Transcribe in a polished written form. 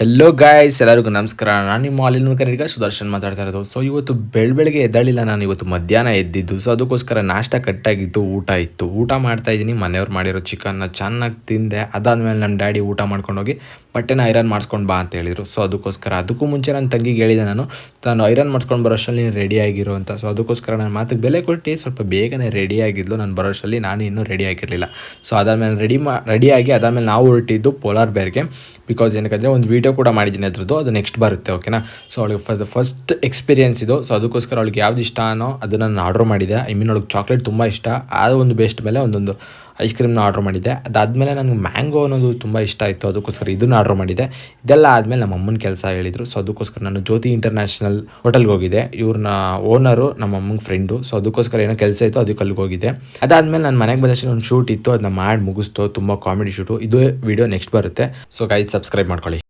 Hello guys, ಎಲ್ಲರಿಗೂ ನಮಸ್ಕಾರ. ನಾನು ನಿಮ್ಮ ಮಾಲಿನ ಕನ್ನಡಿಗ ಸುದರ್ಶನ್ ಮಾತಾಡ್ತಾ ಇರೋದು. ಸೊ ಇವತ್ತು ಬೆಳಗ್ಗೆ ಎದ್ದಳಿಲ್ಲ, ನಾನು ಇವತ್ತು ಮಧ್ಯಾಹ್ನ ಎದ್ದಿದ್ದು. ಸೊ ಅದಕ್ಕೋಸ್ಕರ ನಾಷ್ಟ ಕಟ್ಟಾಗಿತ್ತು, ಊಟ ಇತ್ತು. ಊಟ ಮಾಡ್ತಾ ಇದ್ದೀನಿ, ಮನೆಯವ್ರು ಮಾಡಿರೋ ಚಿಕನ್ನ ಚೆನ್ನಾಗಿ ತಿಂದೆ. ಅದಾದಮೇಲೆ ನಮ್ಮ ಡ್ಯಾಡಿ ಊಟ ಮಾಡ್ಕೊಂಡೋಗಿ ಬಟ್ಟೆನ ಐರನ್ ಮಾಡಿಸ್ಕೊಂಡು ಬಾ ಅಂತ ಹೇಳಿದರು. ಸೊ ಅದಕ್ಕೋಸ್ಕರ ಅದಕ್ಕೂ ಮುಂಚೆ ನನ್ನ ತಂಗಿಗೆ ಹೇಳಿದೆ ನಾನು ಐರನ್ ಮಾಡಿಸ್ಕೊಂಡು ಬರೋಷ್ಟರಲ್ಲಿ ನೀನು ರೆಡಿ ಆಗಿರೋ ಅಂತ. ಸೊ ಅದಕ್ಕೋಸ್ಕರ ನನ್ನ ಮಾತಿಗೆ ಬೆಲೆ ಕೊಟ್ಟು ಸ್ವಲ್ಪ ಬೇಗನೆ ರೆಡಿ ಆಗಿದ್ಲು. ನಾನು ಬರೋಷ್ಟರಲ್ಲಿ ನಾನು ಇನ್ನೂ ರೆಡಿ ಆಗಿರಲಿಲ್ಲ. ಸೊ ಅದಾದಮೇಲೆ ರೆಡಿಯಾಗಿ ಅದಾದಮೇಲೆ ನಾವು ಹೊರಟಿದ್ದು ಪೋಲಾರ್ ಬೇರ್ಗೆ. ಬಿಕಾಸ್ ಏನಕ್ಕಂದರೆ ಒಂದು ವೀಡಿಯೋ ಕೂಡ ಮಾಡಿದ್ದೀನಿ ಅದ್ರದ್ದು, ಅದು ನೆಕ್ಸ್ಟ್ ಬರುತ್ತೆ, ಓಕೆನಾ. ಸೊ ಅವಳಿಗೆ ಫಸ್ಟ್ ಎಕ್ಸ್ಪೀರಿಯೆನ್ಸ್ ಇದು. ಸೊ ಅದಕ್ಕೋಸ್ಕರ ಅವಳಿಗೆ ಯಾವ್ದು ಇಷ್ಟನೋ ಅದನ್ನು ನಾನು ಆರ್ಡ್ರ್ ಮಾಡಿದ್ದೆ. ಅವಳಿಗೆ ಚಾಕ್ಲೇಟ್ ತುಂಬ ಇಷ್ಟ, ಅದು ಒಂದು ಬೆಸ್ಟ್ ಮೇಲೆ ಒಂದೊಂದು ಐಸ್ ಕ್ರೀಮ್ನ ಆರ್ಡ್ರ್ ಮಾಡಿದ್ದೆ. ಅದಾದಮೇಲೆ ನನಗೆ ಮ್ಯಾಂಗೋ ಅನ್ನೋದು ತುಂಬ ಇಷ್ಟ ಆಯಿತು, ಅದಕ್ಕೋಸ್ಕರ ಇದನ್ನು ಆರ್ಡ್ರ್ ಮಾಡಿದ್ದೆ. ಇದೆಲ್ಲ ಆದಮೇಲೆ ನಮ್ಮ ಅಮ್ಮನ ಕೆಲಸ ಹೇಳಿದರು. ಸೊ ಅದಕ್ಕೋಸ್ಕರ ನಾನು ಜ್ಯೋತಿ ಇಂಟರ್ನ್ಯಾಷನಲ್ ಹೋಟೆಲ್ಗೆ ಹೋಗಿದ್ದೆ. ಇವ್ರನ್ನ ಓನರು ನಮ್ಮ ಅಮ್ಮಂಗೆ ಫ್ರೆಂಡು. ಸೊ ಅದಕ್ಕೋಸ್ಕರ ಏನೋ ಕೆಲಸ ಇತ್ತು, ಅದಕ್ಕೆ ಅಲ್ಲಿಗೆ ಹೋಗಿದ್ದೆ. ಅದಾದಮೇಲೆ ನಾನು ಮನೆಗೆ ಬಂದಷ್ಟು ಒಂದು ಶೂಟ್ ಇತ್ತು, ಅದನ್ನ ಮಾಡಿ ಮುಗಿಸ್ತು. ತುಂಬ ಕಾಮಿಡಿ ಶೂಟು. ಇದು ವಿಡಿಯೋ ನೆಕ್ಸ್ಟ್ ಬರುತ್ತೆ. ಸೊ ಗೈಸ್, ಸಬ್ಸ್ಕ್ರೈಬ್ ಮಾಡ್ಕೊಳ್ಳಿ.